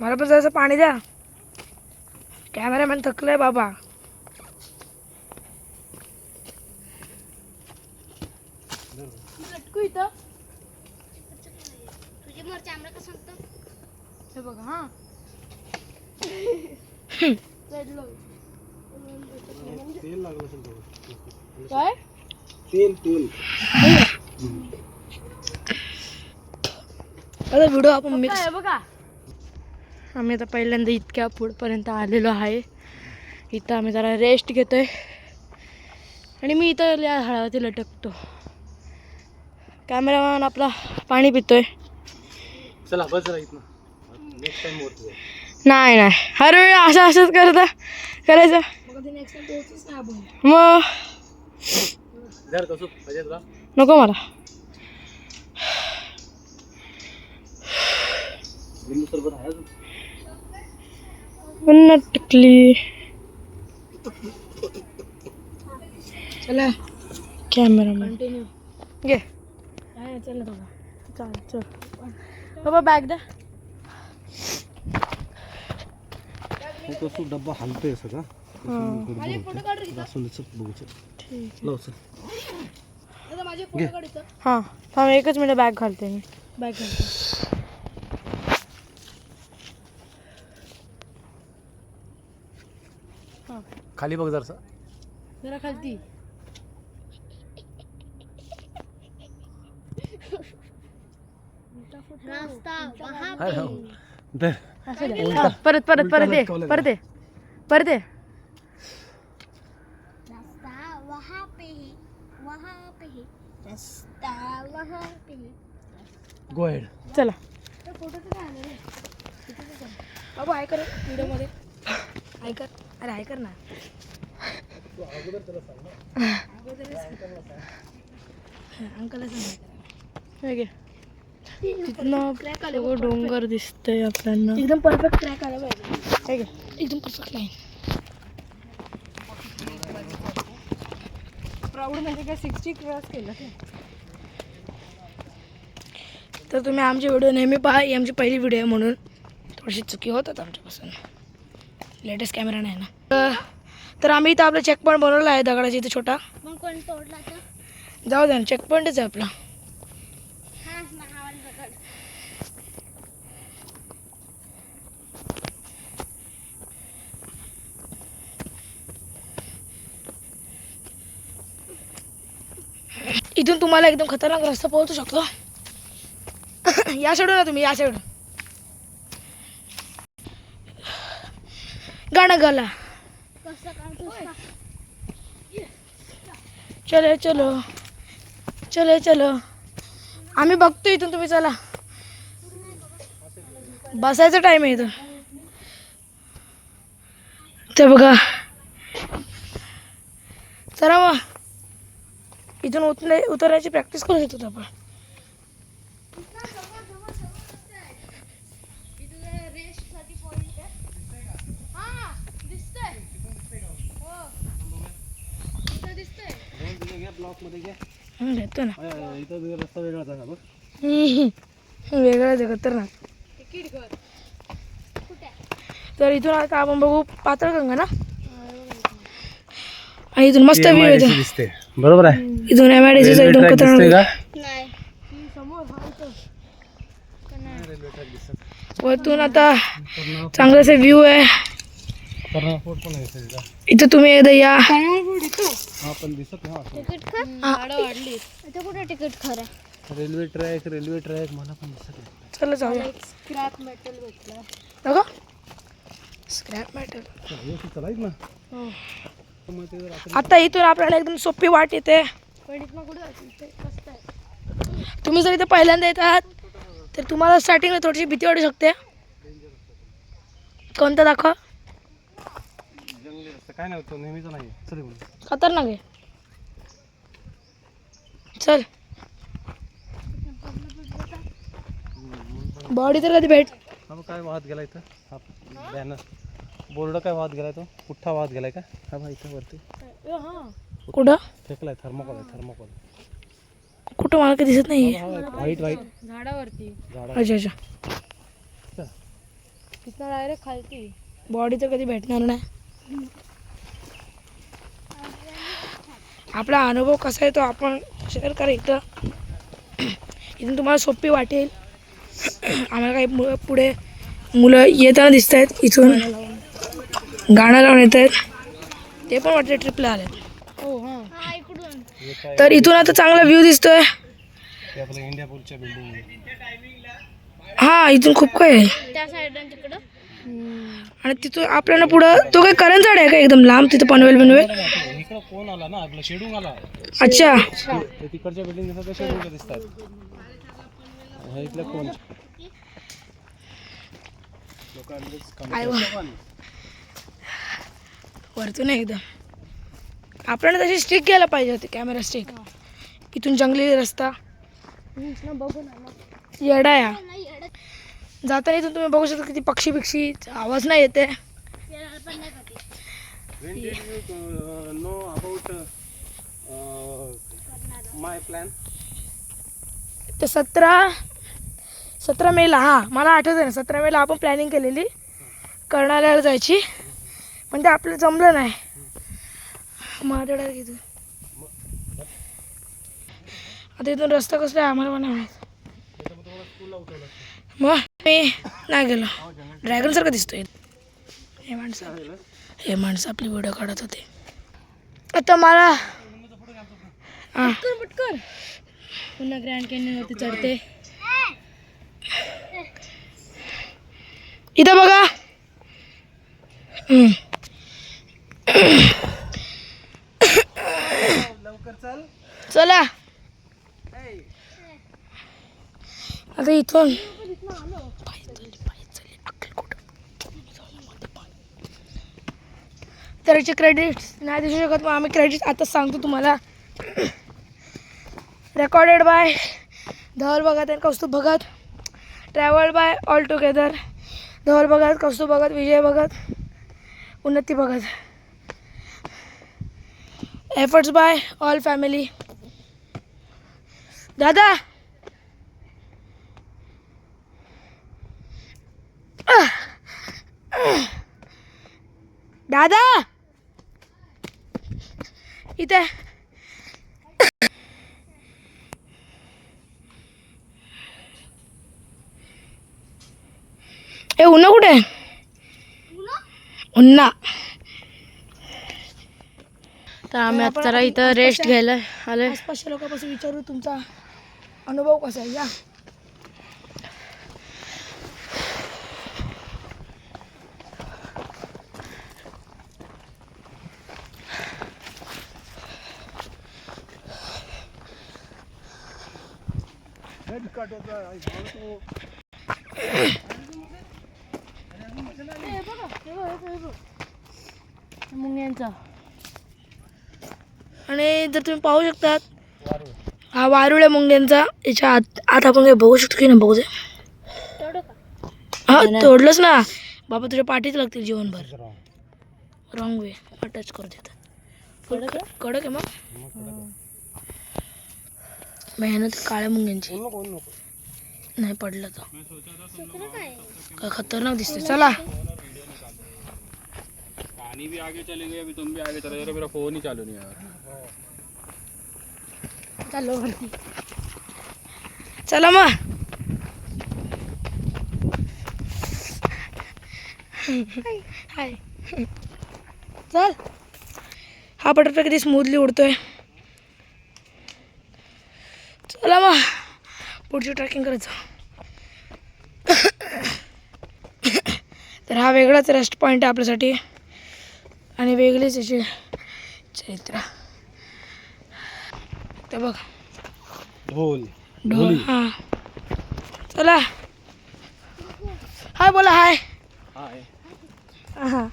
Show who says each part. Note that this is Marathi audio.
Speaker 1: मला पण जरासं पाणी द्या. कॅमेरामॅन थकलाय बाबा. लटकू इथं
Speaker 2: तुझी मर्जी आम्हाला कसं सांगतो.
Speaker 1: हे बघा हा.
Speaker 3: तेल लागलं असेल
Speaker 1: काय
Speaker 3: तेल
Speaker 1: आता व्हिडिओ आपण मिक्स
Speaker 2: आहे बघा.
Speaker 1: आम्ही आता पहिल्यांदा इतक्या पुढपर्यंत आलेलो आहे. इथं आम्ही जरा रेस्ट घेतोय आणि मी इथं या झाडावरती लटकतो. कॅमेरामॅन आपला पाणी पितोय.
Speaker 3: चला बस जरा इथनं. नेक्स्ट टाइम होत
Speaker 1: नाही हर वेळी असंच करायचं मग
Speaker 3: जर कसं पाहिजे तुला
Speaker 1: नको मला.
Speaker 3: लिंबू सरबत आहे अजून.
Speaker 1: पुन्हा टिकली. चला कॅमेरामॅन
Speaker 2: कंटिन्यू
Speaker 1: घे. चल चल बाबा बॅग द्या.
Speaker 3: तो डब्बा हलतोय सगळा.
Speaker 1: हां थांब एकच मिनिट बॅग घालते मी. बॅग घालते.
Speaker 3: खाली बघ जरासा.
Speaker 1: जरा खालती.
Speaker 2: रास्ता वहाँ
Speaker 3: हाय हो. दे.
Speaker 1: परत दे.
Speaker 2: रास्ता वहाँ पे है, वहाँ पे है, रास्ता वहाँ पे है.
Speaker 3: Go ahead.
Speaker 1: चला
Speaker 2: फोटो तर काय आले रे.
Speaker 1: बाबू हाय कर व्हिडिओमध्ये. हाय कर. अरे हाय कर ना. अंकलला सांग. तिथनं सगळं डोंगर दिसतंय आपल्याला.
Speaker 2: एकदम परफेक्ट ट्रॅक आला पाहिजे.
Speaker 1: एकदम परफेक्ट लाईन.
Speaker 2: प्राऊड म्हणजे काय 60 क्रॉस केलं.
Speaker 1: तर तुम्ही आमचे व्हिडिओ नेहमी पहा. ही आमची पहिली व्हिडिओ आहे म्हणून थोडीशी चुकी होतात आमच्यापासून. लेटेस्ट कॅमेरा नाही ना. तर आम्ही इथं आपला चेक पॉईंट बनवला आहे दगडाचा इथं छोटा.
Speaker 2: मग कोण तोडला तर
Speaker 1: जाऊ द्या ना चेक पॉईंटच आहे आपला.
Speaker 2: हा महावाल दगड.
Speaker 1: इथून तुम्हाला एकदम खतरनाक रस्ता पोहोचू शकतो. या साईडून ना तुम्ही. या साईड गाणं गाला.
Speaker 2: कसं काय
Speaker 1: चलो चलो चलो चलो. आम्ही बघतो इथून. तुम्ही चला. बसायचा टाइम आहे इथं. ते बघा. चला मग इथून उतरायची प्रॅक्टिस करू शकतो आपण.
Speaker 3: ब्लॉक मध्ये घ्या.
Speaker 1: घेतो ना.
Speaker 3: इथं रस्ता वेगळाच आहे बघ.
Speaker 1: वेगळाच आहे खतरनाक. तर इथून आता आपण बघू पाताळगंगा ना. आणि इथून मस्त व्ह्यू येतो.
Speaker 3: दिसते बरोबर आहे.
Speaker 1: इथून MIDC एकदम खतरनाक.
Speaker 2: नाही.
Speaker 1: वरतून आता चांगलासा व्ह्यू आहे.
Speaker 3: कर्नाफोर्ट पण आहे.
Speaker 1: इथं तुम्ही एकदा या.
Speaker 3: हा पण दिसत नाही.
Speaker 2: तिकीट खा. भाडं वाढली. इथे कुठे तिकीट खरं.
Speaker 3: रेल्वे ट्रॅक मला पण दिसत नाही.
Speaker 1: चला जाऊया.
Speaker 2: स्क्रॅप मेटल भेटलं.
Speaker 1: बघा स्क्रॅप मेटल.
Speaker 3: चलायच ना.
Speaker 1: आता इथून आपल्याला एकदम सोपी वाट येते.
Speaker 2: पण इथनं कुठे कसं आहे.
Speaker 1: तुम्ही जर इथे पहिल्यांदा येतात तर तुम्हाला स्टार्टिंगला थोडीशी भीती वाटू शकते. कोणतं दाखवा.
Speaker 3: काय नाही होतं नेहमीच नाही. चल
Speaker 1: खतरनाक आहे. चल बॉडी तर कधी भेट.
Speaker 3: हा काय वाहत गेला इथं. हा बॅनर बोर्ड काय वाहत गेलाय. तो पुठ्ठा वाहत गेलाय का. हा भाई इथं वरती
Speaker 1: कुठं
Speaker 3: फेकलाय. थर्मोकॉल.
Speaker 1: कुठं मला काही दिसत नाही.
Speaker 3: व्हाईट
Speaker 2: झाडावरती.
Speaker 1: अच्छा अच्छा.
Speaker 2: तिथं डायरेक्ट खालती.
Speaker 1: बॉडी तर कधी भेटणार नाही. आपला अनुभव कसा आहे तो आपण शेअर करा इथं. इथून तुम्हाला सोपी वाटेल. आम्हाला काही पुढे मुलं येताना दिसत आहेत इथून गाणं लावून येत आहेत. ते पण वाटतं ट्रिपला आले.
Speaker 2: हो हां इकडून.
Speaker 1: तर इथून आता चांगला व्ह्यू दिसतोय.
Speaker 3: ते आपलं इंडिया पोलच्या बिल्डिंग आहे.
Speaker 1: हा इथून खूप काय आहे.
Speaker 2: त्या साईडला तिकडं.
Speaker 1: आणि तिथून आपल्याला पुढं तो काही करंट झाड आहे का एकदम लांब तिथं पनवेल
Speaker 3: इकडं कोण आला ना आपलं शेडून आला.
Speaker 1: अच्छा
Speaker 3: ते तिकडच्या बिल्डिंग दिसतात शेडून दिसतात. हे इथलं कोण
Speaker 1: वरतून एकदम आपल्याला तशी स्टिक घ्यायला पाहिजे होती. Camera stick. इथून जंगली रस्ता
Speaker 2: बघून
Speaker 1: येडा या जाताना इथून तुम्ही बघू शकता किती पक्षी बिक्षी आवाज नाही येते.
Speaker 3: Know about my plan.
Speaker 1: ते 17 मेला हां मला आठवतं ना 17 मेला आपण प्लॅनिंग केलेली कर्नाळ्याला जायची. पण ते आपल्याला जमलं नाही. महादेवडा इथून आता इथून रस्ता कसला आहे आम्हाला पण नाही माहीत. मग मी नाही गेलो. ड्रॅगन सारखं दिसतोय. हे माणसं आपली व्हिडिओ काढत होते. आता मला हां
Speaker 2: पटकर पुन्हा ग्रँड कॅन्यनवरती चढते.
Speaker 1: इथं बघा. चला आता इथून तर याचे क्रेडिट्स नाही दिसू शकत. मग आम्ही क्रेडिट्स आता सांगतो तुम्हाला. Recorded by Dhaval Bhagat and Kaustubh Bhagat. Travel by all together Dhaval Bhagat, Kaustubh Bhagat, Vijay Bhagat, Unnati Bhagat. Efforts by all family. दादा दादा इथे ए उन्हा कुठे आहे? उन्हा.
Speaker 2: तर आम्ही आता जरा इथं रेस्ट घ्यायला आलोय.
Speaker 1: आसपासच्या लोकांपासून विचारू तुमचा अनुभव कसा आहे. या
Speaker 2: मुंग्यांचा.
Speaker 1: आणि जर तुम्ही पाहू शकतात हा वारुळ आहे मुंग्यांचा. याच्या आत आपण काही बघू शकतो की नाही बघू दे. हा तोडलंच ना बाबा तुझ्या पाठीच लागतील जीवनभर. रॉंग वे टच करू देतात. कडक आहे मग मेहनत काळ्या मुंग्यांची नाही पडलं तर काय खतरनाक दिसते. चला
Speaker 3: पानी भी आगे चले गए. अभी तुम भी आगे चले जाओ. मेरा फोन ही चालू नहीं है.
Speaker 1: चालो वरती. चला मग हाय चल. हा बटरफ्लाय किती स्मूथली उडतोय. चला मग पुढची ट्रॅकिंग करायचं. तर हा वेगळाच रेस्ट पॉईंट आहे आपल्यासाठी आणि वेगळीच याची चरित्र. ते बघ
Speaker 3: ढोल
Speaker 1: ढोल. हां चला हाय बोला हाय.
Speaker 3: हाय.
Speaker 1: हां